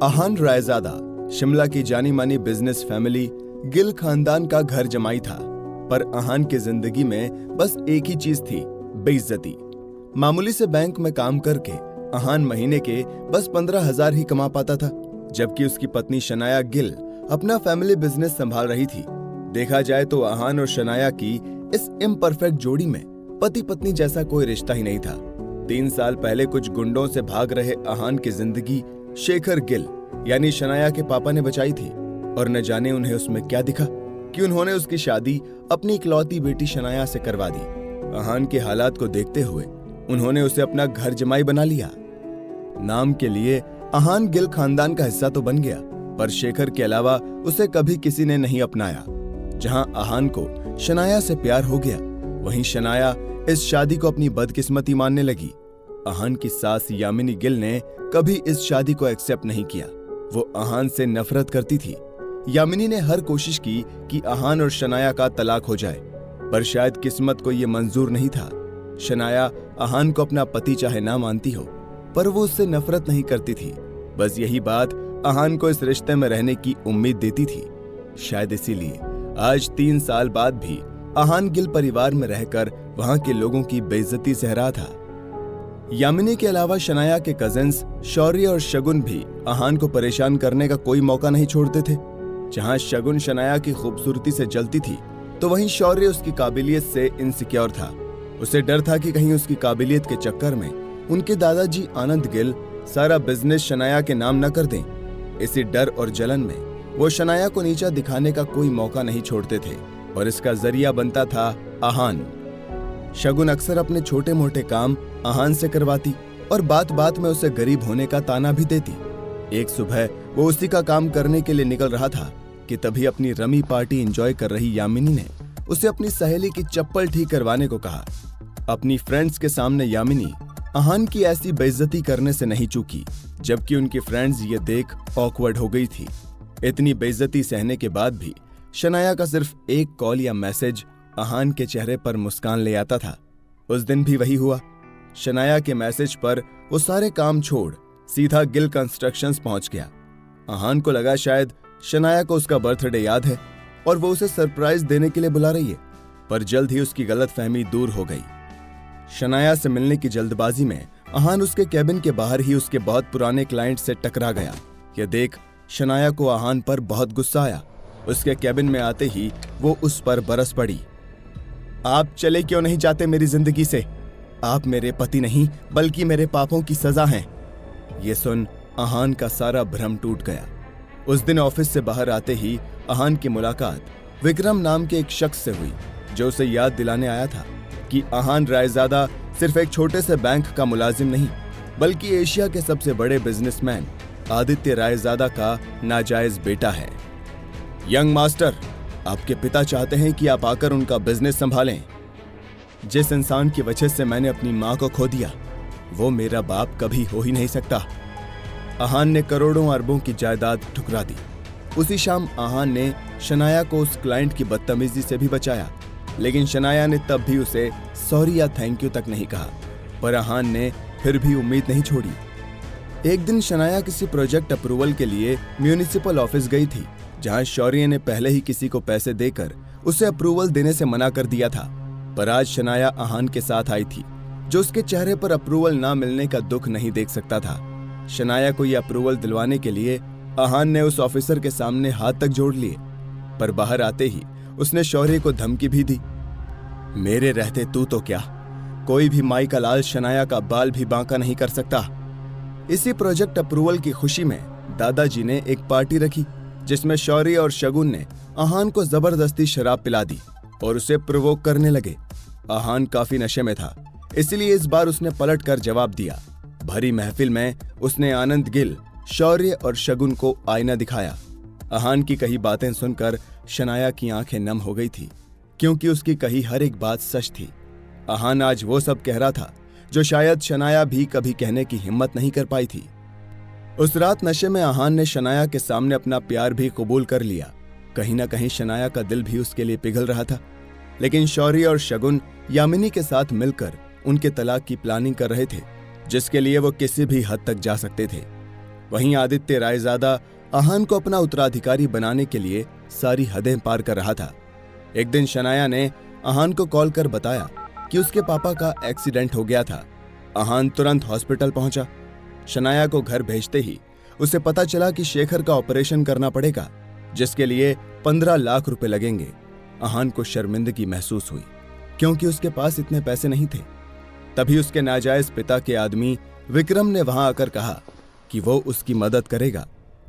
अहान रायजादा शिमला की जानी मानी बिजनेस फैमिली गिल खानदान का घर जमाई था, पर अहान की जिंदगी में बस एक ही चीज थी, बेइज्जती। मामूली से बैंक में काम करके अहान महीने के बस 15,000 ही कमा पाता था, जबकि उसकी पत्नी शनाया गिल अपना फैमिली बिजनेस संभाल रही थी। देखा जाए तो अहान और शनाया की इस इम्परफेक्ट जोड़ी में पति पत्नी जैसा कोई रिश्ता ही नहीं था। 3 साल पहले कुछ गुंडों से भाग रहे अहान की जिंदगी शेखर गिल यानी शनाया के पापा ने बचाई थी, और न जाने उन्हें उसमें क्या दिखा कि उन्होंने उसकी शादी अपनी इकलौती बेटी शनाया से करवा दी। अहान के हालात को देखते हुए उन्होंने उसे अपना घर जमाई बना लिया। नाम के लिए अहान गिल खानदान का हिस्सा तो बन गया, पर शेखर के अलावा उसे कभी किसी ने नहीं अपनाया। जहां अहान को शनाया से प्यार हो गया, वहीं शनाया इस शादी को अपनी बदकिस्मती मानने लगी। अहान की सास यामिनी गिल ने कभी इस शादी को एक्सेप्ट नहीं किया। वो अहान से नफरत करती थी। यामिनी ने हर कोशिश की कि अहान और शनाया का तलाक हो जाए, पर शायद किस्मत को यह मंजूर नहीं था। शनाया अहान को अपना पति चाहे ना मानती हो, पर वो उससे नफरत नहीं करती थी। बस यही बात अहान को इस रिश्ते में रहने की उम्मीद देती थी। शायद इसीलिए आज 3 साल बाद भी अहान गिल परिवार में रहकर वहां के लोगों की बेइज्जती सह रहा था। यामिनी के अलावा शनाया के कजिन्स शौर्य और शगुन भी अहान को परेशान करने का कोई मौका नहीं छोड़ते थे। जहां शगुन शनाया की खूबसूरती से जलती थी, तो वहीं शौर्य उसकी काबिलियत से इनसिक्योर था। उसे डर था कि कहीं उसकी काबिलियत के चक्कर में उनके दादाजी आनंद गिल सारा बिजनेस शनाया के नाम न कर दें। इसी डर और जलन में वो शनाया को नीचा दिखाने का कोई मौका नहीं छोड़ते थे, और इसका जरिया बनता था अहान। शगुन अक्सर अपने छोटे मोटे काम अहान से करवाती और बात बात में उसे गरीब होने का ताना भी देती। एक सुबह वो उसी का काम करने के लिए निकल रहा था कि तभी अपनी रमी पार्टी एंजॉय कर रही यामिनी ने उसे अपनी सहेली की चप्पल ठीक करवाने को कहा। अपनी फ्रेंड्स के सामने यामिनी अहान की ऐसी बेइज्जती करने से नहीं चूकी, जबकि उनकी फ्रेंड्स ये देख ऑकवर्ड हो गई थी। इतनी बेइज्जती सहने के बाद भी शनाया का सिर्फ एक कॉल या मैसेज अहान के चेहरे पर मुस्कान ले आता था। उस दिन भी वही हुआ। शनाया के मैसेज पर वो सारे काम छोड़ सीधा गिल कंस्ट्रक्शंस पहुंच गया। अहान को लगा शायद शनाया को उसका बर्थडे याद है और वो उसे सरप्राइज देने के लिए बुला रही है, पर जल्द ही उसकी गलतफहमी दूर हो गई। शनाया से मिलने की जल्दबाजी में अहान उसके कैबिन के बाहर ही उसके बहुत पुराने क्लाइंट से टकरा गया। यह देख शनाया को अहान पर बहुत गुस्सा आया। उसके कैबिन में आते ही वो उस पर बरस पड़ी। आप चले क्यों नहीं जाते मेरी जिंदगी से? आप मेरे पति नहीं बल्कि मेरे पापों की सजा हैं। ये सुन अहान का सारा भ्रम टूट गया। उस दिन ऑफिस से बाहर आते ही अहान की मुलाकात विक्रम नाम के एक शख्स से हुई, जो उसे याद दिलाने आया था कि अहान रायजादा सिर्फ एक छोटे से बैंक का मुलाजिम नहीं, बल्कि एशिया के सबसे बड़े बिजनेसमैन आदित्य रायजादा का नाजायज बेटा है। यंग मास्टर, आपके पिता चाहते हैं कि आप आकर उनका बिजनेस संभालें। जिस इंसान की वजह से मैंने अपनी मां को खो दिया, वो मेरा बाप कभी हो ही नहीं सकता। अहान ने करोड़ों अरबों की जायदाद ठुकरा दी। उसी शाम अहान ने शनाया को उस क्लाइंट की बदतमीजी से भी बचाया, लेकिन शनाया ने तब भी उसे सॉरी या थैंक यू तक नहीं कहा। पर अहान ने फिर भी उम्मीद नहीं छोड़ी। एक दिन शनाया किसी प्रोजेक्ट अप्रूवल के लिए म्यूनिसिपल ऑफिस गई थी, जहां शौर्य ने पहले ही किसी को पैसे देकर उसे अप्रूवल देने से मना कर दिया था। पर आज शनाया अहान के साथ आई थी, जो उसके चेहरे पर अप्रूवल ना मिलने का दुख नहीं देख सकता था। शनाया को यह अप्रूवल दिलवाने के लिए अहान ने उस ऑफिसर के सामने हाथ तक जोड़ लिए, पर बाहर आते ही उसने शौर्य को धमकी भी दी। मेरे रहते तू तो क्या, कोई भी माई का लाल शनाया का बाल भी बांका नहीं कर सकता। इसी प्रोजेक्ट अप्रूवल की खुशी में दादाजी ने एक पार्टी रखी, जिसमें शौर्य और शगुन ने अहान को जबरदस्ती शराब पिला दी और उसे प्रोवोक करने लगे। अहान काफी नशे में था, इसलिए इस बार उसने पलट कर जवाब दिया। भरी महफिल में उसने आनंद गिल, शौर्य और शगुन को आईना दिखाया। अहान की कही बातें सुनकर शनाया की आंखें नम हो गई थी, क्योंकि उसकी कही हर एक बात सच थी। अहान आज वो सब कह रहा था जो शायद शनाया भी कभी कहने की हिम्मत नहीं कर पाई थी। उस रात नशे में अहान ने शनाया के सामने अपना प्यार भी कबूल कर लिया। कहीं ना कहीं शनाया का दिल भी उसके लिए पिघल रहा था, लेकिन शौर्य और शगुन यामिनी के साथ मिलकर उनके तलाक की प्लानिंग कर रहे थे, जिसके लिए वो किसी भी हद तक जा सकते थे। वहीं आदित्य रायजादा आहान को अपना उत्तराधिकारी बनाने के लिए सारी हदें पार कर रहा था। एक दिन शनाया ने आहान को कॉल कर बताया कि उसके पापा का एक्सीडेंट हो गया था। आहान तुरंत हॉस्पिटल पहुंचा। शनाया को घर भेजते ही उसे पता चला कि शेखर का ऑपरेशन करना पड़ेगा, जिसके लिए 15 लाख रुपए लगेंगे। आहान को शर्मिंदगी महसूस हुई क्योंकि उसके पास इतने पैसे नहीं थे। तभी उसके नाजायज पिता के आदमी विक्रम ने वहां आकर कहा कि वो उसकी मदद करेगा,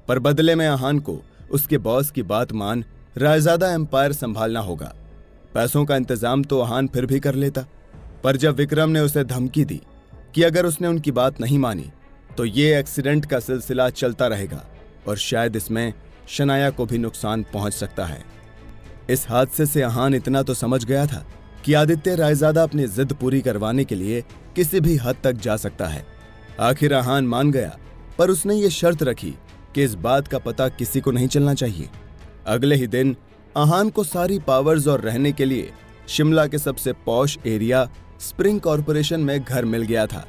पर बदले में आहान को उसके बॉस की बात मान रायजादा एम्पायर संभालना होगा। पैसों का इंतजाम तो आहान फिर भी कर लेता, पर जब विक्रम ने उसे धमकी दी कि अगर उसने उनकी बात नहीं मानी तो ये एक्सीडेंट का सिलसिला चलता रहेगा और शायद इसमें शनाया को भी नुकसान पहुंच सकता है। इस हादसे से आहान इतना तो समझ गया था कि आदित्य रायजादा अपनी जिद पूरी करवाने के लिए किसी भी हद तक जा सकता है। आखिर आहान मान गया, पर उसने ये शर्त रखी कि इस बात का पता किसी को नहीं चलना चाहिए। अगले ही दिन आहान को सारी पावर्स और रहने के लिए शिमला के सबसे पॉश एरिया स्प्रिंग कॉर्पोरेशन में घर मिल गया था।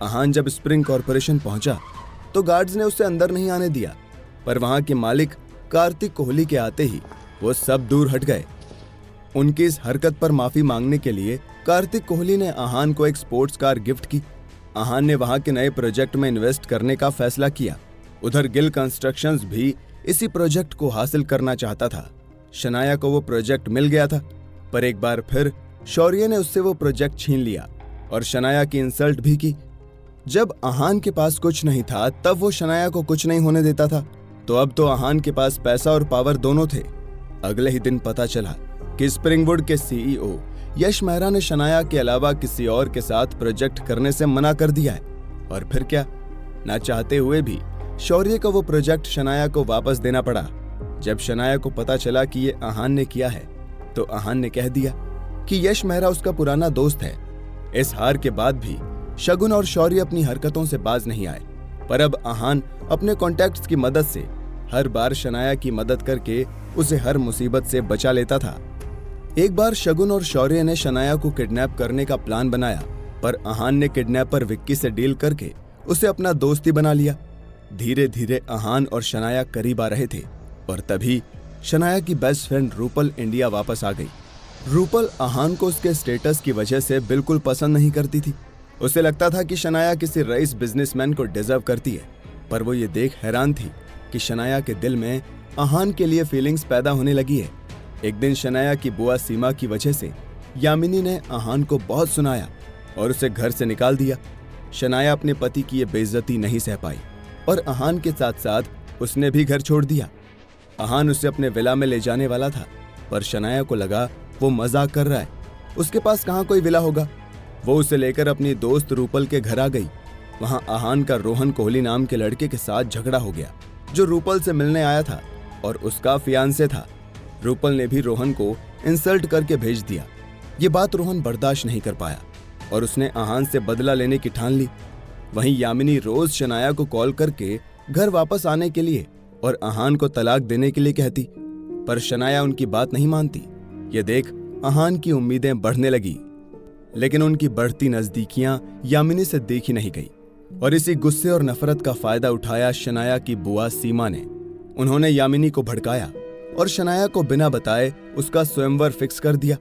आहान जब स्प्रिंग कॉर्पोरेशन पहुंचा तो गार्ड्स ने उसे अंदर नहीं आने दिया, पर वहां के मालिक कार्तिक कोहली के आते ही वो सब दूर हट गए। उनकी इस हरकत पर माफी मांगने के लिए कार्तिक कोहली ने आहान को एक स्पोर्ट्स कार गिफ्ट की। आहान ने वहां के नए प्रोजेक्ट में इन्वेस्ट करने का फैसला किया। उधर गिल कंस्ट्रक्शंस भी इसी प्रोजेक्ट को हासिल करना चाहता था। शनाया को वो प्रोजेक्ट मिल गया था, पर एक बार फिर शौर्य ने उससे वो प्रोजेक्ट छीन लिया और शनाया की इंसल्ट भी की। जब आहान के पास कुछ नहीं था तब वो शनाया को कुछ नहीं होने देता था, तो अब तो आहान के पास पैसा और पावर दोनों थे। अगले ही दिन पता चला कि स्प्रिंगवुड के सीईओ यश मेहरा ने शनाया के अलावा किसी और के साथ प्रोजेक्ट करने से मना कर दिया है। और फिर क्या, ना चाहते हुए भी शौर्य को वो प्रोजेक्ट शनाया को वापस देना पड़ा। जब शनाया को पता चला कि ये आहान ने किया है तो आहान ने कह दिया कि यश मेहरा उसका पुराना दोस्त है। इस हार के बाद भी शगुन और शौर्य अपनी हरकतों से बाज नहीं आए, पर अब आहान अपने कॉन्टैक्ट्स की मदद से हर बार शनाया की मदद करके उसे हर मुसीबत से बचा लेता था। एक बार शगुन और शौर्य ने शनाया को किडनैप करने का प्लान बनाया, पर आहान ने किडनैपर विक्की से डील करके उसे अपना दोस्ती बना लिया। धीरे धीरे आहान और शनाया करीब आ रहे थे और तभी शनाया की बेस्ट फ्रेंड रूपल इंडिया वापस आ गई। रूपल आहान को उसके स्टेटस की वजह से बिल्कुल पसंद नहीं करती थी। उसे लगता था कि शनाया किसी रईस बिजनेसमैन को डिजर्व करती है, पर वो ये देख हैरान थी कि शनाया के दिल में आहान के लिए फीलिंग्स पैदा होने लगी है। एक दिन शनाया की बुआ सीमा की वजह से यामिनी ने आहान को बहुत सुनाया और उसे घर से निकाल दिया। शनाया अपने पति की ये बेइज्जती नहीं सह पाई और आहान के साथ साथ उसने भी घर छोड़ दिया। आहान उसे अपने विला में ले जाने वाला था, पर शनाया को लगा वो मजाक कर रहा है, उसके पास कहाँ कोई विला होगा। वो उसे लेकर अपनी दोस्त रूपल के घर आ गई। वहां आहान का रोहन कोहली नाम के लड़के के साथ झगड़ा हो गया, जो रूपल से मिलने आया था और उसका फियांसे था। रूपल ने भी रोहन को इंसल्ट करके भेज दिया। ये बात रोहन बर्दाश्त नहीं कर पाया और उसने आहान से बदला लेने की ठान ली। वहीं यामिनी रोज शनाया को कॉल करके घर वापस आने के लिए और आहान को तलाक देने के लिए कहती, पर शनाया उनकी बात नहीं मानती। ये देख आहान की उम्मीदें बढ़ने लगी, लेकिन उनकी बढ़ती नजदीकियां यामिनी से देखी नहीं गई और इसी गुस्से और नफरत का फायदा उठाया शनाया की बुआ सीमा ने। उन्होंने यामिनी को भड़काया और शनाया को बिना बताए उसका स्वयंवर फिक्स कर दिया।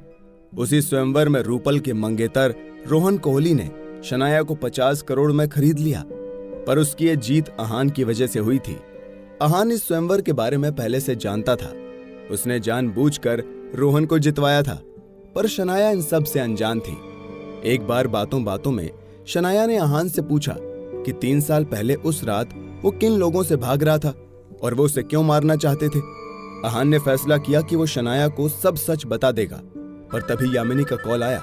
उसी स्वयंवर में रूपल के मंगेतर रोहन कोहली ने शनाया को 50 करोड़ में खरीद लिया, पर उसकी ये जीत आहान की वजह से हुई थी। आहान इस स्वयंवर के बारे में पहले से जानता था। उसने जानबूझकर रोहन को जितवाया था, पर शनाया इन सब से अनजान थी। एक बार बातों बातों में शनाया ने आहान से पूछा कि 3 साल पहले उस रात वो किन लोगों से भाग रहा था और वो उसे क्यों मारना चाहते थे। आहान ने फैसला किया कि वो शनाया को सब सच बता देगा, पर तभी यामिनी का कॉल आया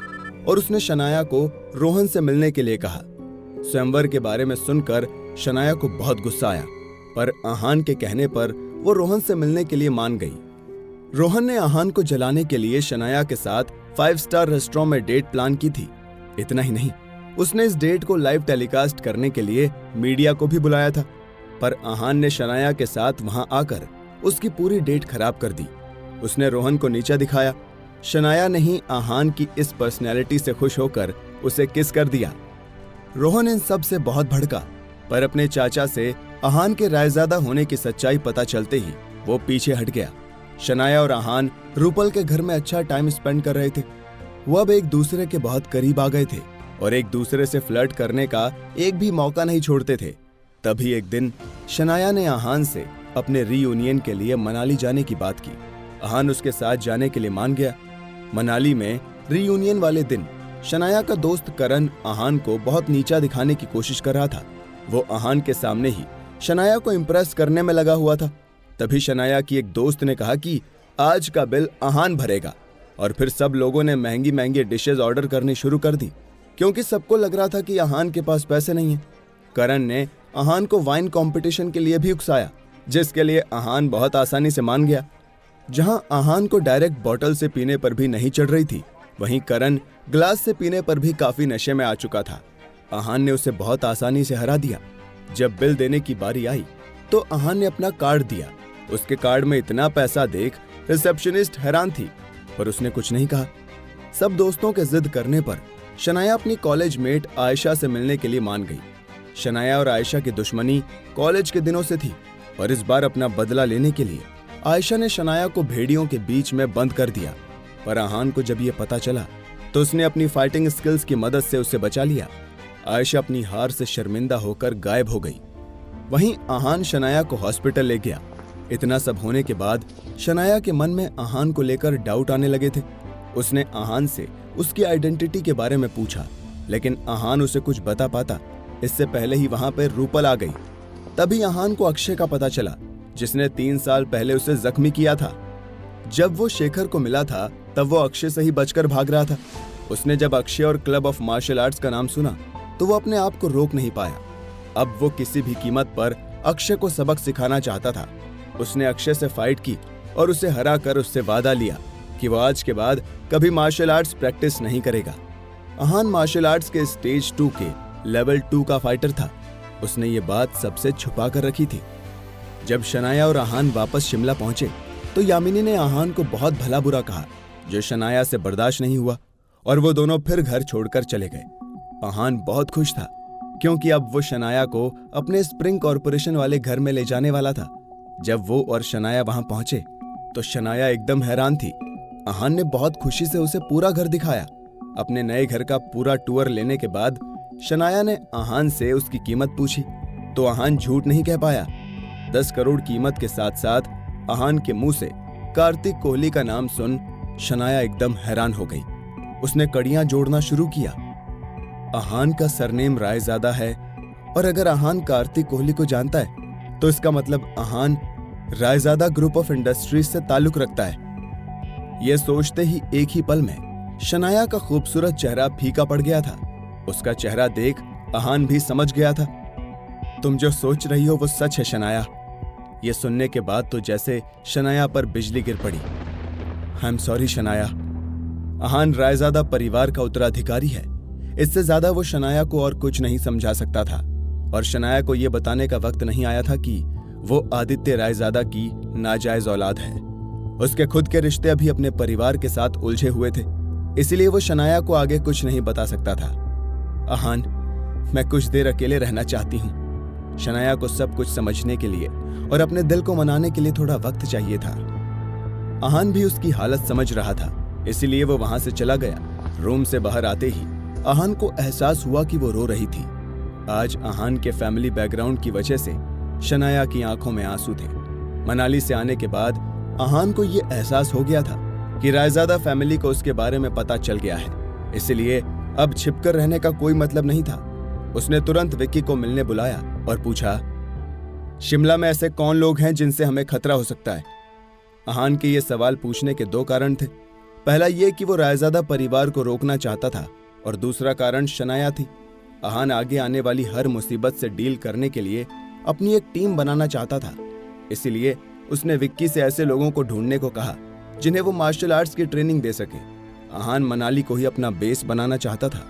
और उसने शनाया को रोहन से मिलने के लिए कहा। स्वयंवर के बारे में सुनकर शनाया को बहुत गुस्सा आया, पर आहान के कहने पर वो रोहन से मिलने के लिए मान गई। रोहन ने आहान को जलाने के लिए शनाया के साथ 5 स्टार रेस्टोरेंट में डेट प्लान की थी। इतना ही नहीं, उसने इस डेट को लाइव टेलीकास्ट करने के लिए मीडिया को भी बुलाया था, पर आहान ने शनाया के साथ वहां आकर उसकी पूरी डेट खराब कर दी। उसने रोहन को नीचा दिखाया। शनाया ने ही आहान की इस पर्सनैलिटी से खुश होकर उसे किस कर दिया। रोहन इन सब से बहुत भड़का, पर अपने चाचा से आहान के रायजादा होने की सच्चाई पता चलते ही वो पीछे हट गया। शनाया और आहान रूपल के घर में अच्छा टाइम स्पेंड कर रहे थे। वो अब एक दूसरे के बहुत करीब आ गए थे और एक दूसरे से फ्लर्ट करने का एक भी मौका नहीं छोड़ते थे। तभी एक दिन शनाया ने आहान से अपने रीयूनियन के लिए मनाली जाने की बात की। आहान उसके साथ जाने के लिए मान गया। मनाली में रीयूनियन वाले दिन शनाया का दोस्त करण आहान को बहुत नीचा दिखाने की कोशिश कर रहा था। वो आहान के सामने ही शनाया को इम्प्रेस करने में लगा हुआ था। तभी शनाया की एक दोस्त ने कहा कि आज का बिल आहान भरेगा और फिर सब लोगों ने महंगी महंगी डिशेज ऑर्डर करनी शुरू कर दी क्योंकि सबको लग रहा था कि आहान के पास पैसे नहीं हैं। करण ने आहान को वाइन कंपटीशन के लिए भी उकसाया जिसके लिए आहान बहुत आसानी से मान गया। जहां आहान को डायरेक्ट बॉटल से पीने पर भी नहीं चढ़ रही थी, वहीं करण ग्लास से पीने पर भी काफी नशे में आ चुका था। आहान ने उसे बहुत आसानी से हरा दिया। जब बिल देने की बारी आई तो आहान ने अपना कार्ड दिया। उसके कार्ड में इतना पैसा देख रिसेप्शनिस्ट हैरान थी, पर उसने कुछ नहीं कहा। सब दोस्तों के जिद करने पर शनाया अपनी कॉलेज मेट आयशा से मिलने के लिए मान गई। शनाया और आयशा की दुश्मनी कॉलेज के दिनों से थी और इस बार अपना बदला लेने के लिए आयशा ने शनाया को भेड़ियों के बीच में बंद कर दिया। पर आहान को जब ये पता चला तो उसने अपनी फाइटिंग स्किल्स की मदद से उसे बचा लिया। आयशा अपनी हार से शर्मिंदा होकर गायब हो गई। वहीं आहान शनाया को हॉस्पिटल ले गया। इतना सब होने के बाद शनाया के मन में आहान को लेकर डाउट आने लगे थे। उसने आहान से उसकी आइडेंटिटी के बारे में पूछा, लेकिन आहान उसे कुछ बता पाता इससे पहले ही वहां पर रूपल आ गई। तभी आहान को अक्षय का पता चला, जिसने 3 साल पहले उसे जख्मी किया था। जब वो शेखर को मिला था तब वो अक्षय से ही बचकर भाग रहा था। उसने जब अक्षय और क्लब ऑफ मार्शल आर्ट्स का नाम सुना तो वो अपने आप को रोक नहीं पाया। अब वो किसी भी कीमत पर अक्षय को सबक सिखाना चाहता था। उसने अक्षय से फाइट की और उसे हरा कर उससे वादा लिया कि वो आज के बाद कभी मार्शल आर्ट्स प्रैक्टिस नहीं करेगा। आहान मार्शल आर्ट्स के स्टेज 2 के लेवल 2 का फाइटर था। उसने ये बात सबसे छुपा कर रखी थी। जब शनाया और आहान वापस शिमला पहुंचे तो यामिनी ने आहान को बहुत भला बुरा कहा, जो शनाया से बर्दाश्त नहीं हुआ और वो दोनों फिर घर छोड़कर चले गए। आहान बहुत खुश था क्योंकि अब वो शनाया को अपने स्प्रिंग कॉर्पोरेशन वाले घर में ले जाने वाला था। जब वो और शनाया वहां पहुंचे तो शनाया एकदम हैरान थी। आहान ने बहुत खुशी से उसे पूरा घर दिखाया। अपने नए घर का पूरा टूर लेने के बाद शनाया ने आहान से उसकी कीमत पूछी तो आहान झूठ नहीं कह पाया। 10 करोड़ कीमत के साथ साथ आहान के मुंह से कार्तिक कोहली का नाम सुन शनाया एकदम हैरान हो गई। उसने कड़ियां जोड़ना शुरू किया। आहान का सरनेम रायजादा है और अगर आहान कार्तिक कोहली को जानता है तो इसका मतलब आहान रायजादा ग्रुप ऑफ इंडस्ट्रीज से ताल्लुक रखता है। यह सोचते ही एक ही पल में शनाया का खूबसूरत चेहरा फीका पड़ गया था। उसका चेहरा देख आहान भी समझ गया था। तुम जो सोच रही हो वो सच है शनाया। ये सुनने के बाद तो जैसे शनाया पर बिजली गिर पड़ी। I am sorry Shanaya. Aahan Raizada परिवार का उत्तराधिकारी है। इससे ज्यादा वो शनाया को और कुछ नहीं समझा सकता था और शनाया को यह बताने का वक्त नहीं आया था कि वो आदित्य रायजादा की नाजायज औलाद है। उसके खुद के रिश्ते अभी अपने परिवार के साथ उलझे हुए थे, इसलिए वो शनाया को आगे कुछ नहीं बता सकता था। आहान, मैं कुछ देर अकेले रहना चाहती हूँ। शनाया को सब कुछ समझने के लिए और अपने दिल को मनाने के लिए थोड़ा वक्त चाहिए था। आहान भी उसकी हालत समझ रहा था, इसलिए वो वहां से चला गया। रूम से बाहर आते ही आहान को एहसास हुआ कि वो रो रही थी। आज आहान के फैमिली बैकग्राउंड की वजह से शनाया की आंखों में आंसू थे। मनाली से आने के बाद आहान को यह एहसास हो गया था कि रायजादा फैमिली को उसके बारे में पता चल गया है, इसलिए अब छिपकर रहने का कोई मतलब नहीं था। उसने तुरंत विक्की को मिलने बुलाया और पूछा, शिमला में ऐसे कौन लोग हैं जिनसे हमें खतरा हो सकता है? आहान के ये सवाल पूछने के 2 कारण थे। पहला ये कि वो रायजादा परिवार को रोकना चाहता था और दूसरा कारण शनाया थी। आहान आगे आने वाली हर मुसीबत से डील करने के लिए अपनी एक टीम बनाना चाहता था, इसीलिए उसने विक्की से ऐसे लोगों को ढूंढने को कहा जिन्हें वो मार्शल आर्ट्स की ट्रेनिंग दे सके। आहान मनाली को ही अपना बेस बनाना चाहता था।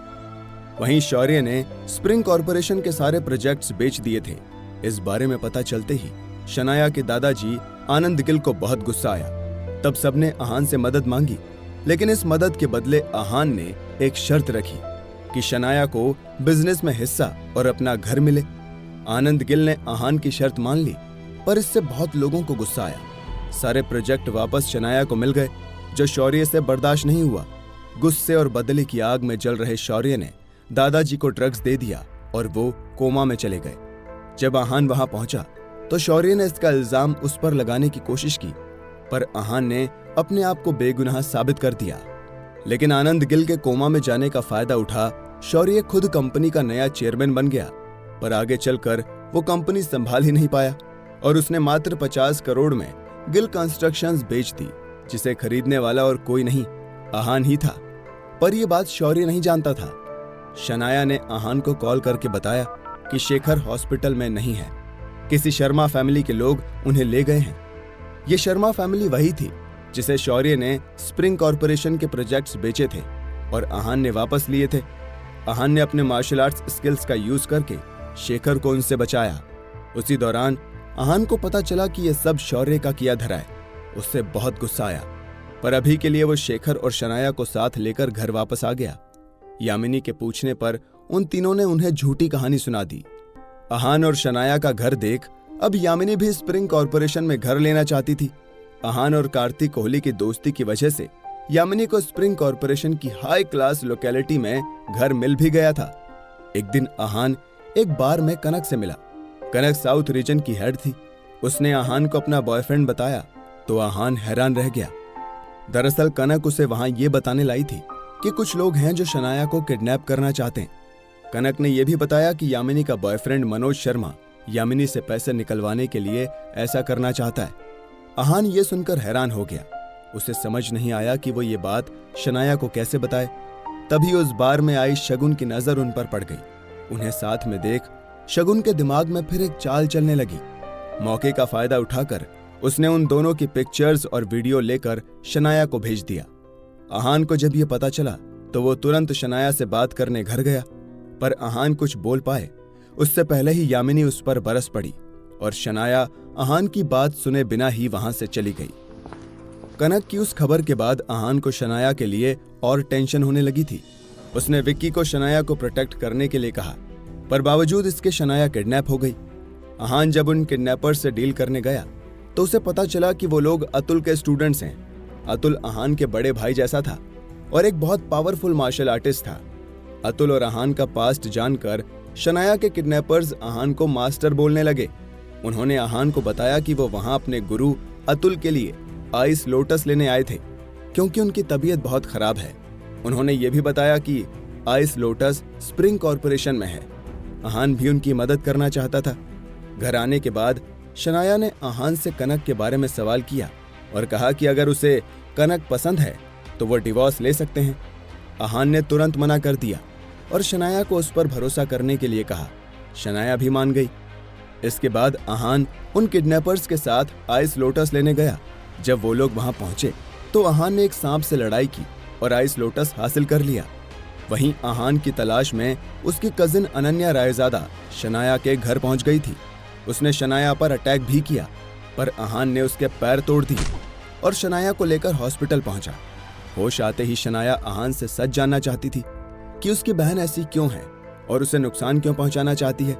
वहीं शौर्य ने स्प्रिंग कॉर्पोरेशन के सारे प्रोजेक्ट्स बेच दिए थे। इस बारे में पता चलते ही शनाया के दादाजी आनंद गिल को बहुत गुस्सा आया। तब सबने आहान से मदद मांगी, लेकिन इस मदद के बदले आहान ने एक शर्त रखी कि शनाया को बिजनेस में हिस्सा और अपना घर मिले। आनंद गिल ने आहान की शर्त मान ली, पर इससे बहुत लोगों को गुस्सा आया। सारे प्रोजेक्ट वापस शनाया को मिल गए, जो शौर्य से बर्दाश्त नहीं हुआ। गुस्से और बदले की आग में जल रहे शौर्य ने दादाजी को ड्रग्स दे दिया और वो कोमा में चले गए। जब आहान वहां पहुंचा तो शौर्य ने इसका इल्जाम उस पर लगाने की कोशिश की, पर आहान ने अपने आप को बेगुनाह साबित कर दिया। लेकिन आनंद गिल के कोमा में जाने का फायदा उठा शौर्य खुद कंपनी का नया चेयरमैन बन गया, पर आगे चलकर वो कंपनी संभाल ही नहीं पाया और उसने मात्र 50 करोड़ में गिल कंस्ट्रक्शंस बेच दी, जिसे खरीदने वाला और कोई नहीं, आहान ही था। पर यह बात शौर्य नहीं जानता था। शनाया ने आहान को कॉल करके बताया कि शेखर हॉस्पिटल में नहीं है, किसी शर्मा फैमिली के लोग उन्हें ले गए हैं। ये शर्मा फैमिली वही थी जिसे शौर्य ने स्प्रिंग कॉरपोरेशन के प्रोजेक्ट्स बेचे थे और आहान ने वापस लिए थे। आहान ने अपने मार्शल आर्ट्स स्किल्स का यूज करके शेखर को उनसे बचाया। उसी दौरान आहान को पता चला कि यह सब शौर्य का किया धरा है। उससे बहुत गुस्सा आया, पर अभी के लिए वो शेखर और शनाया को साथ लेकर घर वापस आ गया। यामिनी के पूछने पर उन तीनों ने उन्हें झूठी कहानी सुना दी। आहान और शनाया का घर देख अब यामिनी भी स्प्रिंग कॉरपोरेशन में घर लेना चाहती थी। आहान और कार्तिक कोहली की दोस्ती की वजह से यामिनी को स्प्रिंग कॉरपोरेशन की हाई क्लास लोकेलिटी में घर मिल भी गया था। एक दिन आहान एक बार में कनक से मिला। कनक साउथ रीजन की हेड थी। उसने आहान को अपना बॉयफ्रेंड बताया तो आहान हैरान रह गया। दरअसल कनक उसे वहां ये बताने लाई थी कि कुछ लोग हैं जो शनाया को किडनैप करना चाहते हैं। कनक ने यह भी बताया कि यामिनी का बॉयफ्रेंड मनोज शर्मा यामिनी से पैसे निकलवाने के लिए ऐसा करना चाहता है। आहान ये सुनकर हैरान हो गया। उसे समझ नहीं आया कि वो ये बात शनाया को कैसे बताए। तभी उस बार में आई शगुन की नजर उन पर पड़ गई। उन्हें साथ में देख शगुन के दिमाग में फिर एक चाल चलने लगी। मौके का फायदा उठाकर उसने उन दोनों की पिक्चर्स और वीडियो लेकर शनाया को भेज दिया। आहान को जब ये पता चला तो वो तुरंत शनाया से बात करने घर गया, पर आहान कुछ बोल पाए उससे पहले ही यामिनी उस पर बरस पड़ी और शनाया आहान की बात सुने बिना ही वहां से चली गई। कनक की उस खबर के बाद आहान को शनाया के लिए और टेंशन होने लगी थी। उसने विक्की को शनाया को प्रोटेक्ट करने के लिए कहा, पर बावजूद इसके शनाया किडनैप हो गई। आहान जब उन किडनैपर्स से डील करने गया तो उसे पता चला कि वो लोग अतुल के स्टूडेंट्स हैं। अतुल आहान के बड़े भाई जैसा था और एक बहुत पावरफुल मार्शल आर्टिस्ट था। अतुल और आहान का पास्ट जानकर शनाया के किडनैपर्स आहान को मास्टर बोलने लगे। उन्होंने आहान को बताया कि वो वहां अपने गुरु अतुल के लिए आइस लोटस लेने आए थे, क्योंकि उनकी तबीयत बहुत खराब है। उन्होंने ये भी बताया कि आइस लोटस स्प्रिंग कॉरपोरेशन में है। आहान भी उनकी मदद करना चाहता था। घर आने के बाद शनाया ने आहान से कनक के बारे में सवाल किया और कहा कि अगर उसे कनक पसंद है तो वो डिवोर्स ले सकते हैं। आहान ने तुरंत मना कर दिया और शनाया को उस पर भरोसा करने के लिए कहा। शनाया भी मान गई। इसके बाद आहान उन किडनैपर्स के साथ आइस लोटस लेने गया। जब वो लोग वहां पहुंचे तो आहान ने एक सांप से लड़ाई की और आइस लोटस हासिल कर लिया। वहीं आहान की तलाश में उसकी कजिन अनन्या रायजादा शनाया के घर पहुंच गई थी। उसने शनाया पर अटैक भी किया, पर आहान ने उसके पैर तोड़ दिए और शनाया को लेकर हॉस्पिटल पहुंचा। होश आते ही शनाया आहान से सच जानना चाहती थी कि उसकी बहन ऐसी क्यों है और उसे नुकसान क्यों पहुंचाना चाहती है।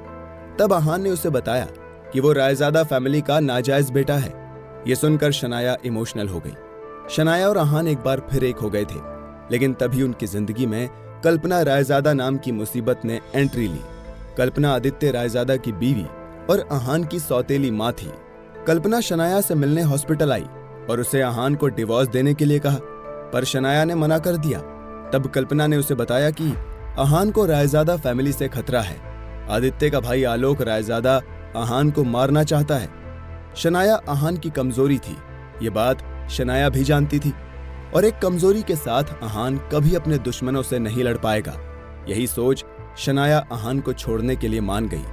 तब आहान ने उसे बताया कि वो रायजादा फैमिली का नाजायज बेटा है। ये सुनकर शनाया इमोशनल हो गई। शनाया और आहान एक बार फिर एक हो गए थे, लेकिन तभी उनकी जिंदगी में कल्पना रायजादा नाम की मुसीबत ने एंट्री ली। कल्पना आदित्य रायजादा की बीवी और आहान की सौतेली माँ थी। कल्पना शनाया से मिलने हॉस्पिटल आई और उसे आहान को डिवोर्स देने के लिए कहा, पर शनाया ने मना कर दिया। तब कल्पना ने उसे बताया कि आहान को रायजादा फैमिली से खतरा है। आदित्य का भाई आलोक रायजादा आहान को मारना चाहता है। शनाया आहान की कमजोरी थी, ये बात शनाया भी जानती थी, और एक कमजोरी के साथ आहान कभी अपने दुश्मनों से नहीं लड़ पाएगा। यही सोच शनाया आहान को छोड़ने के लिए मान गई।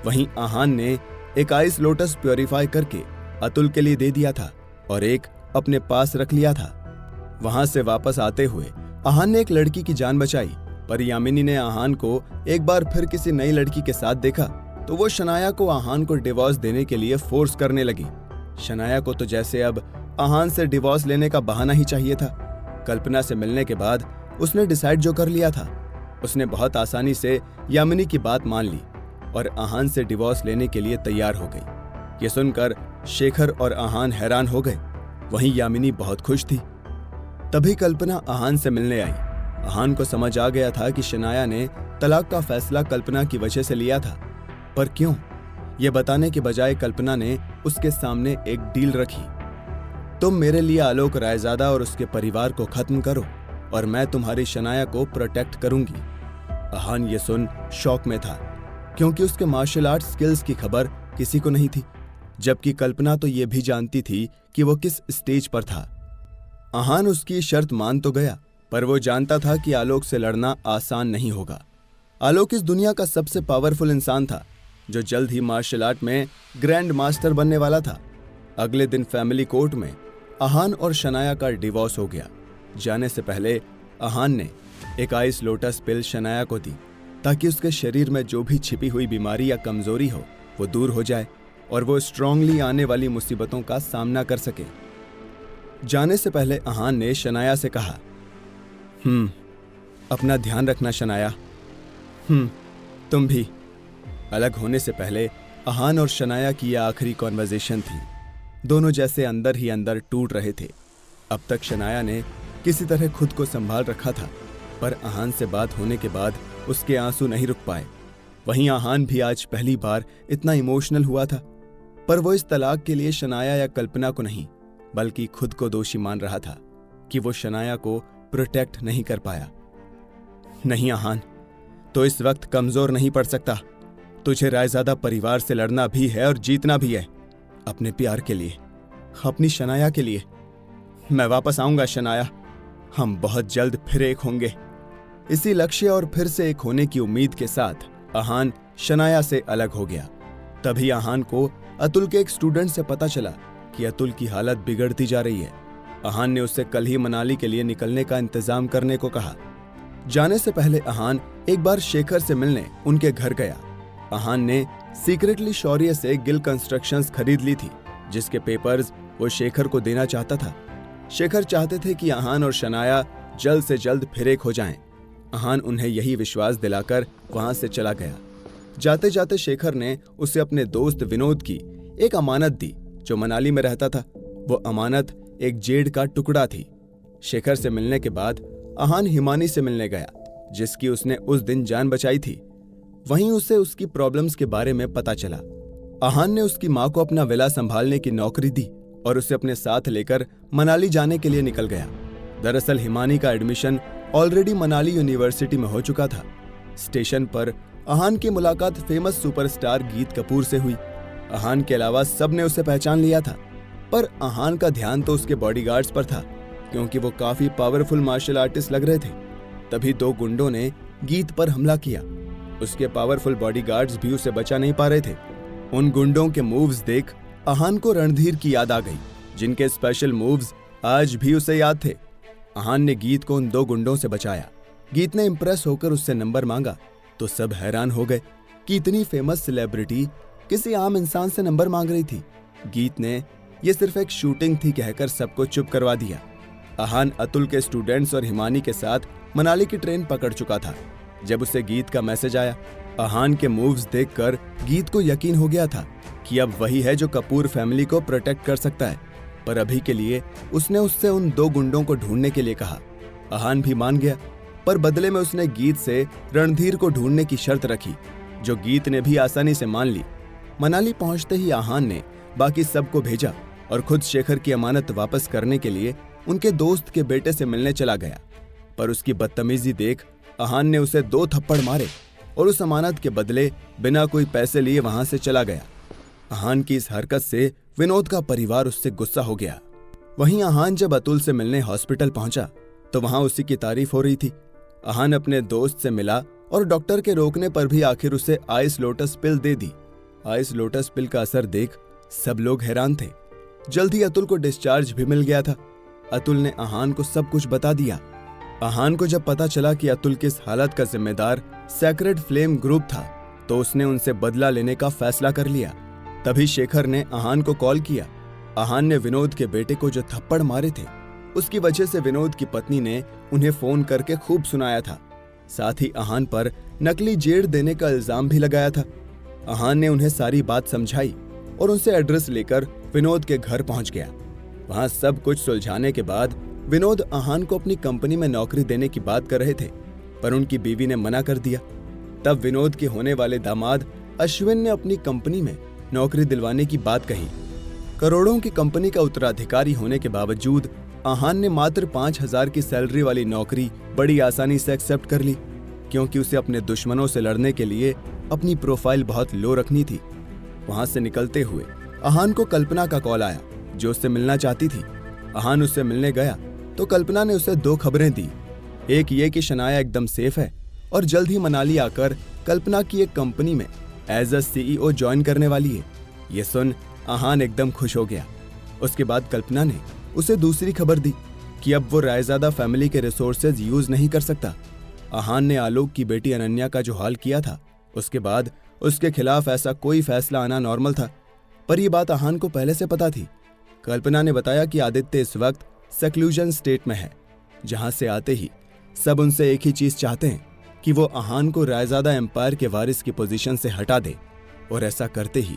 वहीं आहान ने एक आइस लोटस प्योरीफाई करके अतुल के लिए दे दिया था और एक अपने पास रख लिया था। वहां से वापस आते हुए आहान ने एक लड़की की जान बचाई, पर यामिनी ने आहान को एक बार फिर किसी नई लड़की के साथ देखा तो वो शनाया को आहान को डिवोर्स देने के लिए फोर्स करने लगी। शनाया को तो जैसे अब आहान से डिवोर्स लेने का बहाना ही चाहिए था। कल्पना से मिलने के बाद उसने डिसाइड जो कर लिया था, उसने बहुत आसानी से यामिनी की बात मान ली। और आहान से डिवोर्स लेने के लिए तैयार हो गई। ये सुनकर शेखर और आहान हैरान हो गए। वहीं यामिनी बहुत खुश थी। तभी कल्पना आहान से मिलने आई। आहान को समझ आ गया था कि शनाया ने तलाक का फैसला कल्पना की वजह से लिया था, पर क्यों, ये बताने के बजाय कल्पना ने उसके सामने एक डील रखी। तुम मेरे लिए आलोक रायजादा और उसके परिवार को खत्म करो और मैं तुम्हारी शनाया को प्रोटेक्ट करूंगी। आहान ये सुन शॉक में था, क्योंकि उसके मार्शल आर्ट स्किल्स की खबर किसी को नहीं थी, जबकि कल्पना तो ये भी जानती थी कि वो किस स्टेज पर था। आहान उसकी शर्त मान तो गया, पर वो जानता था कि आलोक से लड़ना आसान नहीं होगा। आलोक इस दुनिया का सबसे पावरफुल इंसान था, जो जल्द ही मार्शल आर्ट में ग्रैंड मास्टर बनने वाला था। अगले दिन फैमिली कोर्ट में आहान और शनाया का डिवोर्स हो गया। जाने से पहले आहान ने एक आइस लोटस पिल शनाया को दी, ताकि उसके शरीर में जो भी छिपी हुई बीमारी या कमजोरी हो वो दूर हो जाए और वो स्ट्रांगली आने वाली मुसीबतों का सामना कर सके। जाने से पहले आहान ने शनाया से कहा, अपना ध्यान रखना शनाया। तुम भी। अलग होने से पहले आहान और शनाया की यह आखिरी कॉन्वर्जेशन थी। दोनों जैसे अंदर ही अंदर टूट रहे थे। अब तक शनाया ने किसी तरह खुद को संभाल रखा था, पर आहान से बात होने के बाद उसके आंसू नहीं रुक पाए। वहीं आहान भी आज पहली बार इतना इमोशनल हुआ था, पर वो इस तलाक के लिए शनाया या कल्पना को नहीं, बल्कि खुद को दोषी मान रहा था कि वो शनाया को प्रोटेक्ट नहीं कर पाया। नहीं आहान, तो इस वक्त कमजोर नहीं पड़ सकता। तुझे रायजादा परिवार से लड़ना भी है और जीतना भी है, अपने प्यार के लिए, अपनी शनाया के लिए। मैं वापस आऊंगा शनाया, हम बहुत जल्द फिर एक होंगे। इसी लक्ष्य और फिर से एक होने की उम्मीद के साथ आहान शनाया से अलग हो गया। तभी आहान को अतुल के एक स्टूडेंट से पता चला कि अतुल की हालत बिगड़ती जा रही है। आहान ने उससे कल ही मनाली के लिए निकलने का इंतजाम करने को कहा। जाने से पहले आहान एक बार शेखर से मिलने उनके घर गया। आहान ने सीक्रेटली शौर्य से गिल कंस्ट्रक्शंस खरीद ली थी, जिसके पेपर्स वो शेखर को देना चाहता था। शेखर चाहते थे कि आहान और शनाया जल्द से जल्द फिर एक हो जाएं। आहान उन्हें यही विश्वास दिलाकर वहां से चला गया। जाते जाते शेखर ने उसे अपने दोस्त विनोद की एक अमानत दी, जो मनाली में रहता था। वो अमानत एक जेड का टुकड़ा थी। शेखर से मिलने के बाद आहान हिमानी से मिलने गया, जिसकी उसने उस दिन जान बचाई थी। वहीं उसे उसकी प्रॉब्लम्स के बारे में पता चला। आहान ने उसकी मां को अपना विला संभालने की नौकरी दी और उसे अपने साथ लेकर मनाली जाने के लिए निकल गया। दरअसल हिमानी का एडमिशन ऑलरेडी मनाली यूनिवर्सिटी में हो चुका था। स्टेशन पर आहान की मुलाकात फेमस सुपरस्टार गीत कपूर से हुई। आहान के अलावा सबने उसे पहचान लिया था, पर आहान का ध्यान तो उसके बॉडीगार्ड्स पर था, क्योंकि वो काफी पावरफुल मार्शल आर्टिस्ट लग रहे थे। तभी दो गुंडों ने गीत पर हमला किया। उसके पावरफुल बॉडीगार्ड्स भी उसे बचा नहीं पा रहे थे। उन गुंडों के मूव्स देख आहान को रणधीर की याद आ गई, जिनके स्पेशल मूव्स आज भी उसे याद थे। आहान ने गीत को उन दो गुंडों से बचाया। गीत ने इंप्रेस होकर उससे नंबर मांगा तो सब हैरान हो गए कि इतनी फेमस सेलिब्रिटी किसी आम इंसान से नंबर मांग रही थी। गीत ने यह सिर्फ एक शूटिंग थी कहकर सबको चुप करवा दिया। आहान अतुल के स्टूडेंट्स और हिमानी के साथ मनाली की ट्रेन पकड़ चुका था जब उसे गीत का मैसेज आया। आहान के मूव्स देखकर गीत को यकीन हो गया था कि अब वही है जो कपूर फैमिली को प्रोटेक्ट कर सकता है, पर अभी के लिए उसने उससे उन दो गुंडों को ढूंढने के लिए कहा। आहान भी मान गया, पर बदले में उसने गीत से रणधीर को ढूंढने की शर्त रखी, जो गीत ने भी आसानी से मान ली। मनाली पहुंचते ही आहान ने बाकी सबको भेजा और खुद शेखर की अमानत वापस करने के लिए उनके दोस्त के बेटे से मिलने चला गया। पर उसकी बदतमीजी देख आहान ने उसे 2 थप्पड़ मारे और उस अमानत के बदले बिना कोई पैसे लिए वहां से चला गया। आहान की इस हरकत से विनोद का परिवार उससे गुस्सा हो गया। वहीं आहान जब अतुल से मिलने हॉस्पिटल पहुंचा तो वहां उसी की तारीफ हो रही थी। आहान अपने दोस्त से मिला और डॉक्टर के रोकने पर भी आखिर उसे आइस लोटस पिल दे दी। आइस लोटस पिल का असर देख सब लोग हैरान थे। जल्द ही अतुल को डिस्चार्ज भी मिल गया था। अतुल ने आहान को सब कुछ बता दिया। आहान को जब पता चला कि अतुल की इस हालत का जिम्मेदार सेक्रेड फ्लेम ग्रुप था, तो उसने उनसे बदला लेने का फैसला कर लिया। तभी शेखर ने आहान को कॉल किया। आहान ने विनोद के बेटे को जो थप्पड़ मारे थे, उसकी वजह से विनोद की पत्नी ने उन्हें फोन करके खूब सुनाया था। साथ ही आहान पर नकली जेड़ देने का इल्जाम भी लगाया था। आहान ने उन्हें सारी बात समझाई और उनसे एड्रेस लेकर विनोद के घर पहुंच गया। वहां सब कुछ सुलझाने के बाद विनोद आहान को अपनी कंपनी में नौकरी देने की बात कर रहे थे, पर उनकी बीवी ने मना कर दिया। तब विनोद के होने वाले दामाद अश्विन ने अपनी कंपनी में नौकरी दिलवाने की बात कही। करोड़ों की कंपनी का उत्तराधिकारी होने के बावजूद आहान ने मात्र 5,000 की सैलरी वाली नौकरी बड़ी आसानी से एक्सेप्ट कर ली, क्योंकि उसे अपने दुश्मनों से लड़ने के लिए अपनी प्रोफाइल बहुत लो रखनी थी। वहां से निकलते हुए आहान को कल्पना का कॉल आया, जो उससे मिलना चाहती थी। आहान उससे मिलने गया तो कल्पना ने उसे 2 खबरें दी। एक ये कि शनाया एकदम सेफ है और जल्द ही मनाली आकर कल्पना की एक कंपनी में एज अ CEO ज्वाइन करने वाली है। ये सुन आहान एकदम खुश हो गया। उसके बाद कल्पना ने उसे दूसरी खबर दी कि अब वो रायजादा फैमिली के रिसोर्सेज यूज नहीं कर सकता। आहान ने आलोक की बेटी अनन्या का जो हाल किया था, उसके बाद उसके खिलाफ ऐसा कोई फैसला आना नॉर्मल था, पर यह बात आहान को पहले से पता थी। कल्पना ने बताया कि आदित्य इस वक्त सेक्लूजन स्टेट में है, जहां से आते ही सब उनसे एक ही चीज चाहते हैं कि वो आहान को रायजादा एम्पायर के वारिस की पोजीशन से हटा दे, और ऐसा करते ही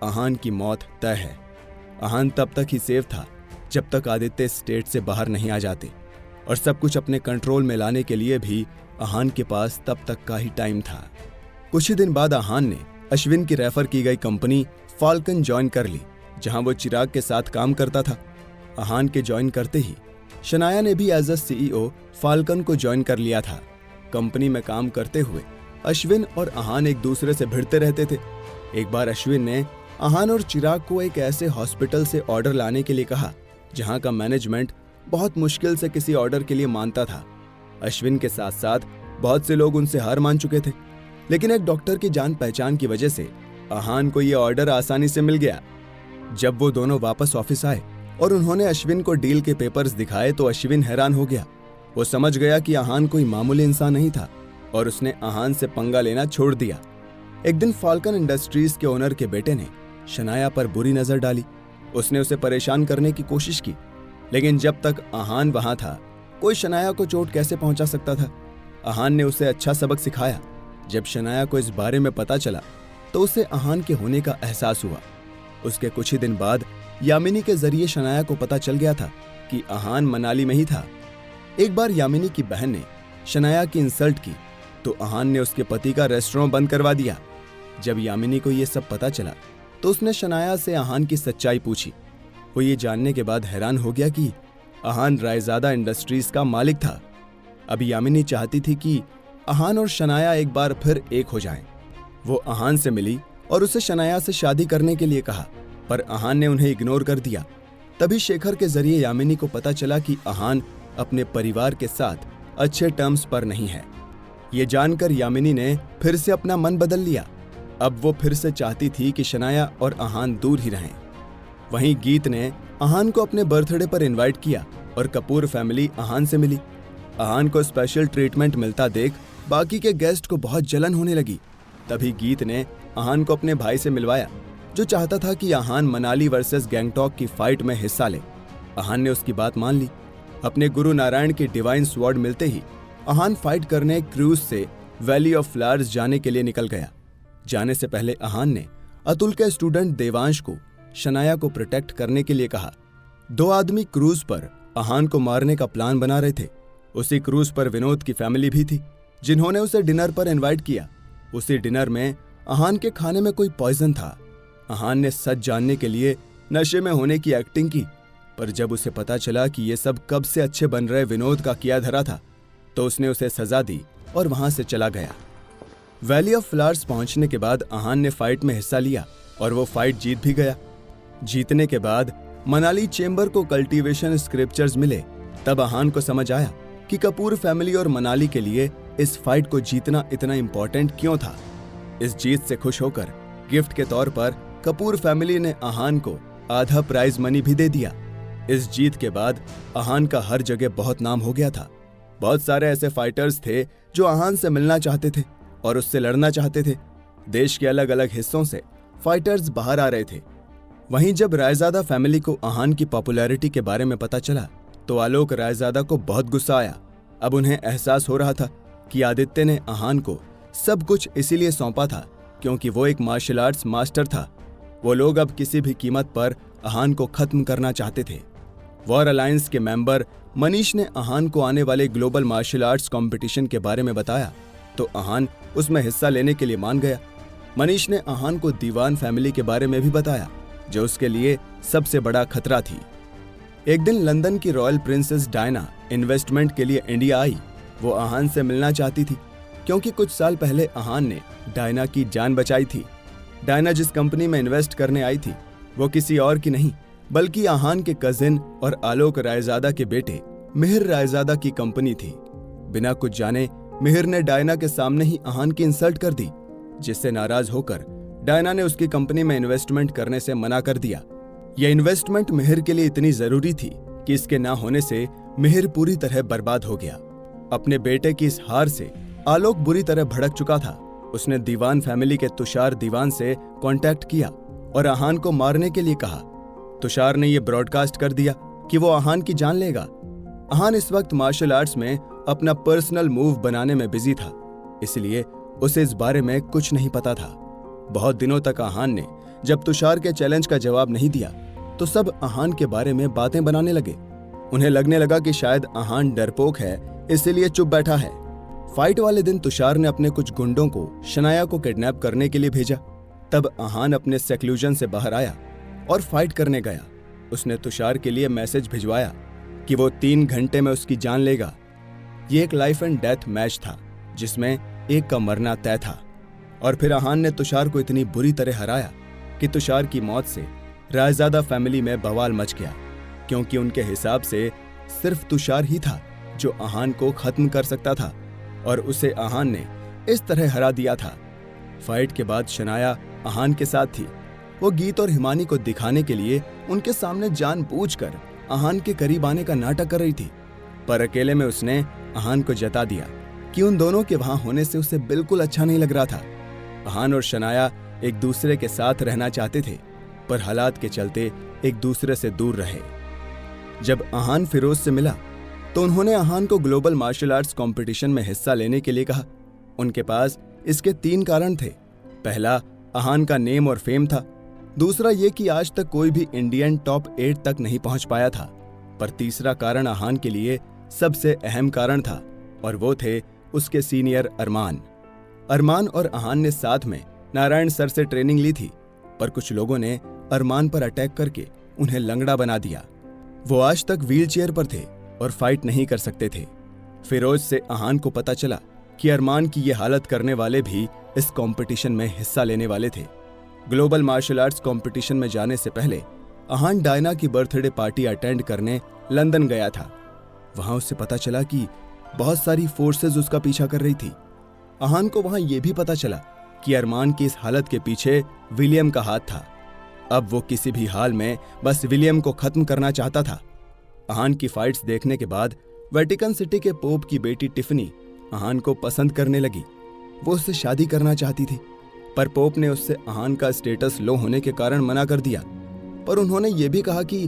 आहान की मौत तय है। आहान तब तक ही सेफ था जब तक आदित्य स्टेट से बाहर नहीं आ जाते, और सब कुछ अपने कंट्रोल में लाने के लिए भी आहान के पास तब तक का ही टाइम था। कुछ ही दिन बाद आहान ने अश्विन की रेफर की गई कंपनी फाल्कन ज्वाइन कर ली, जहां वो चिराग के साथ काम करता था। आहान के ज्वाइन करते ही शनाया ने भी एज अ CEO फाल्कन को ज्वाइन कर लिया था। कंपनी में काम करते हुए अश्विन और आहान एक दूसरे से भिड़ते रहते थे। एक बार अश्विन ने आहान और चिराग को एक ऐसे हॉस्पिटल से ऑर्डर लाने के लिए कहा जहां का मैनेजमेंट बहुत मुश्किल से किसी ऑर्डर के लिए मानता था। अश्विन के साथ साथ बहुत से लोग उनसे हार मान चुके थे, लेकिन एक डॉक्टर की जान पहचान की वजह से आहान को यह ऑर्डर आसानी से मिल गया। जब वो दोनों वापस ऑफिस आए और उन्होंने अश्विन को डील के पेपर्स दिखाए तो अश्विन हैरान हो गया। वो समझ गया कि आहान कोई मामूली इंसान नहीं था और उसने आहान से पंगा लेना छोड़ दिया। एक दिन फाल्कन इंडस्ट्रीज के ओनर के बेटे ने शनाया पर बुरी नजर डाली। उसने उसे परेशान करने की कोशिश की, लेकिन जब तक आहान वहां था कोई शनाया को चोट कैसे पहुंचा सकता था। आहान ने उसे अच्छा सबक सिखाया। जब शनाया को इस बारे में पता चला तो उसे आहान के होने का एहसास हुआ। उसके कुछ ही दिन बाद यामिनी के जरिए शनाया को पता चल गया था कि आहान मनाली में ही था। एक बार यामिनी की बहन ने शनाया की इंसल्ट की तो आहान ने उसके पति का रेस्टोरेंट बंद करवा दिया। जब यामिनी को यह सब पता चला तो उसने शनाया से आहान की सच्चाई पूछी। वो ये जानने के बाद हैरान हो गया कि आहान रायजादा इंडस्ट्रीज का मालिक था। अब यामिनी चाहती थी कि आहान और शनाया एक बार फिर एक हो जाएं। वो आहान से मिली और उसे शनाया से शादी करने के लिए कहा, पर आहान ने उन्हें इग्नोर कर दिया। तभी शेखर के जरिए यामिनी को पता चला कि आहान अपने परिवार के साथ अच्छे टर्म्स पर नहीं है। ये जानकर यामिनी ने फिर से अपना मन बदल लिया। अब वो फिर से चाहती थी कि शनाया और आहान दूर ही रहें। वहीं गीत ने आहान को अपने बर्थडे पर इनवाइट किया और कपूर फैमिली आहान से मिली। आहान को स्पेशल ट्रीटमेंट मिलता देख बाकी के गेस्ट को बहुत जलन होने लगी। तभी गीत ने आहान को अपने भाई से मिलवाया, जो चाहता था कि आहान मनाली वर्सेस गैंगटॉक की फाइट में हिस्सा ले। आहान ने उसकी बात मान ली। अपने गुरु नारायण की डिवाइन स्वॉर्ड मिलते ही आहान फाइट करने क्रूज से वैली ऑफ फ्लावर्स जाने के लिए निकल गया। जाने से पहले आहान ने अतुल के स्टूडेंट देवांश को शनाया को प्रोटेक्ट करने के लिए कहा। 2 आदमी क्रूज पर आहान को मारने का प्लान बना रहे थे। उसी क्रूज पर विनोद की फैमिली भी थी, जिन्होंने उसे डिनर पर इनवाइट किया। उसी डिनर में आहान के खाने में कोई पॉइजन था। आहान ने सच जानने के लिए नशे में होने की एक्टिंग की, पर जब उसे पता चला कि ये सब कब से अच्छे बन रहे विनोद का किया धरा था, तो उसने उसे सजा दी और वहां से चला गया। वैली ऑफ फ्लावर्स पहुंचने के बाद आहान ने फाइट में हिस्सा लिया और वो फाइट जीत भी गया। जीतने के बाद मनाली चेंबर को कल्टीवेशन स्क्रिप्चर्स मिले। तब आहान को समझ आया कि कपूर फैमिली और मनाली के लिए इस फाइट को जीतना इतना इंपॉर्टेंट क्यों था। इस जीत से खुश होकर गिफ्ट के तौर पर कपूर फैमिली ने आहान को आधा प्राइज मनी भी दे दिया। इस जीत के बाद आहान का हर जगह बहुत नाम हो गया था। बहुत सारे ऐसे फाइटर्स थे जो आहान से मिलना चाहते थे और उससे लड़ना चाहते थे। देश के अलग अलग हिस्सों से फाइटर्स बाहर आ रहे थे। वहीं जब रायजादा फैमिली को आहान की पॉपुलैरिटी के बारे में पता चला तो आलोक रायजादा को बहुत गुस्सा आया। अब उन्हें एहसास हो रहा था कि आदित्य ने आहान को सब कुछ इसीलिए सौंपा था क्योंकि वो एक मार्शल आर्ट्स मास्टर था। वो लोग अब किसी भी कीमत पर अहान को खत्म करना चाहते थे। वॉर अलायंस के मेंबर मनीष ने अहान को आने वाले ग्लोबल मार्शल आर्ट्स कंपटीशन के बारे में बताया तो अहान उसमें हिस्सा लेने के लिए मान गया। मनीष ने अहान को दीवान फैमिली के बारे में भी बताया, जो उसके लिए सबसे बड़ा खतरा थी। एक दिन लंदन की रॉयल प्रिंसेस डायना इन्वेस्टमेंट के लिए इंडिया आई। वो अहान से मिलना चाहती थी क्योंकि कुछ साल पहले अहान ने डायना की जान बचाई थी। डायना जिस कंपनी में इन्वेस्ट करने आई थी वो किसी और की नहीं बल्कि अहान के कजिन और आलोक रायजादा के बेटे मिहिर रायजादा की कंपनी थी। बिना कुछ जाने मिहिर ने डायना के सामने ही अहान की इंसल्ट कर दी, जिससे नाराज होकर डायना ने उसकी कंपनी में इन्वेस्टमेंट करने से मना कर दिया। यह इन्वेस्टमेंट मिहिर के लिए इतनी जरूरी थी कि इसके ना होने से मिहिर पूरी तरह बर्बाद हो गया। अपने बेटे की इस हार से आलोक बुरी तरह भड़क चुका था। उसने दीवान फैमिली के तुषार दीवान से कांटेक्ट किया और अहान को मारने के लिए कहा। तुषार ने यह ब्रॉडकास्ट कर दिया कि वो अहान की जान लेगा। अहान इस वक्त मार्शल आर्ट्स में अपना पर्सनल मूव बनाने में बिजी था, इसलिए उसे इस बारे में कुछ नहीं पता था। बहुत दिनों तक अहान ने जब तुषार के चैलेंज का जवाब नहीं दिया तो सब अहान के बारे में बातें बनाने लगे। उन्हें लगने लगा कि शायद अहान डरपोक है, इसलिए चुप बैठा है। फाइट वाले दिन तुषार ने अपने कुछ गुंडों को शनाया को किडनैप करने के लिए भेजा। तब अहान अपने सेक्लूजन से बाहर आया और फाइट करने गया। उसने तुषार के लिए मैसेज भिजवाया कि वो 3 घंटे में उसकी जान लेगा। ये एक लाइफ एंड डेथ मैच था जिसमें एक का मरना तय था। और फिर अहान ने तुषार को इतनी बुरी तरह हराया कि तुषार की मौत से रायजादा फैमिली में बवाल मच गया, क्योंकि उनके हिसाब से सिर्फ तुषार ही था जो अहान को खत्म कर सकता था और उसे अहान ने इस तरह हरा दिया था। फाइट के बाद शनाया अहान के साथ थी। वो गीत और हिमानी को दिखाने के लिए उनके सामने जानबूझकर अहान के करीब आने का नाटक कर रही थी, पर अकेले में उसने अहान को जता दिया कि उन दोनों के वहां होने से उसे बिल्कुल अच्छा नहीं लग रहा था। अहान और शनाया एक दूसरे के साथ रहना चाहते थे, पर हालात के चलते एक दूसरे से दूर रहे। जब अहान फिरोज से मिला तो उन्होंने अहान को ग्लोबल मार्शल आर्ट्स कंपटीशन में हिस्सा लेने के लिए कहा। उनके पास इसके 3 कारण थे। पहला, अहान का नेम और फेम था। दूसरा ये कि आज तक कोई भी इंडियन टॉप 8 तक नहीं पहुंच पाया था। पर तीसरा कारण अहान के लिए सबसे अहम कारण था और वो थे उसके सीनियर अरमान। अरमान और अहान ने साथ में नारायण सर से ट्रेनिंग ली थी, पर कुछ लोगों ने अरमान पर अटैक करके उन्हें लंगड़ा बना दिया। वो आज तक व्हील चेयर पर थे और फाइट नहीं कर सकते थे। फिरोज से अहान को पता चला कि अरमान की ये हालत करने वाले भी इस कंपटीशन में हिस्सा लेने वाले थे। ग्लोबल मार्शल आर्ट्स कंपटीशन में जाने से पहले अहान डायना की बर्थडे पार्टी अटेंड करने लंदन गया था। वहां उससे पता चला कि बहुत सारी फोर्सेस उसका पीछा कर रही थी। अहान को वहां यह भी पता चला कि अरमान की इस हालत के पीछे विलियम का हाथ था। अब वो किसी भी हाल में बस विलियम को खत्म करना चाहता था। अहान की फाइट्स देखने के बाद वेटिकन सिटी के पोप की बेटी टिफनी अहान को पसंद करने लगी। वो उससे शादी करना चाहती थी, पर पोप ने उससे अहान का स्टेटस लो होने के कारण मना कर दिया। पर उन्होंने ये भी कहा कि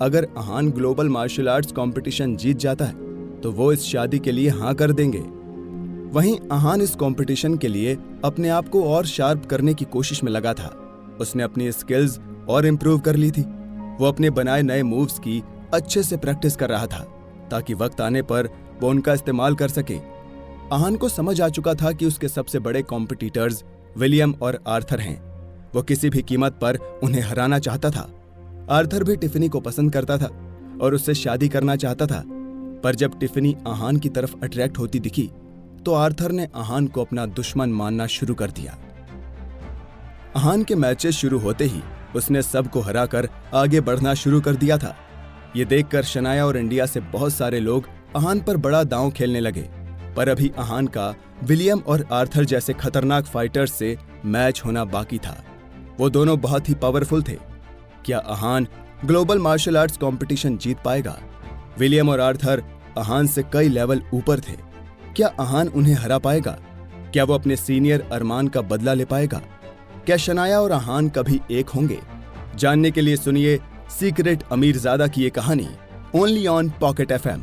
अगर Ahaan global martial arts competition जीत जाता है तो वो इस शादी के लिए हाँ कर देंगे। वहीं अहान इस कंपटीशन के लिए अपने आप को और शार्प करने की कोशिश में लगा था। उसने अपनी स्किल्स और इम्प्रूव कर ली थी। वो अपने बनाए नए मूव्स की अच्छे से प्रैक्टिस कर रहा था ताकि वक्त आने पर वो उनका इस्तेमाल कर सके। अहान को समझ आ चुका था कि उसके सबसे बड़े कॉम्पिटिटर्स विलियम और आर्थर हैं। वो किसी भी कीमत पर उन्हें हराना चाहता था। आर्थर भी टिफनी को पसंद करता था और उससे शादी करना चाहता था, पर जब टिफनी अहान की तरफ अट्रैक्ट होती दिखी तो आर्थर ने अहान को अपना दुश्मन मानना शुरू कर दिया। अहान के मैचेस शुरू होते ही उसने सबको हराकर आगे बढ़ना शुरू कर दिया था। ये देखकर शनाया और इंडिया से बहुत सारे लोग अहान पर बड़ा दांव खेलने लगे, पर अभी अहान का विलियम और आर्थर जैसे खतरनाक फाइटर्स से मैच होना बाकी था। वो दोनों बहुत ही पावरफुल थे। क्या Ahaan global martial arts competition जीत पाएगा? विलियम और आर्थर अहान से कई लेवल ऊपर थे। क्या अहान उन्हें हरा पाएगा? क्या वो अपने सीनियर अरमान का बदला ले पाएगा? क्या शनाया और अहान कभी एक होंगे? जानने के लिए सुनिए सीक्रेट अमीरजादा की ये कहानी ओनली ऑन पॉकेट FM।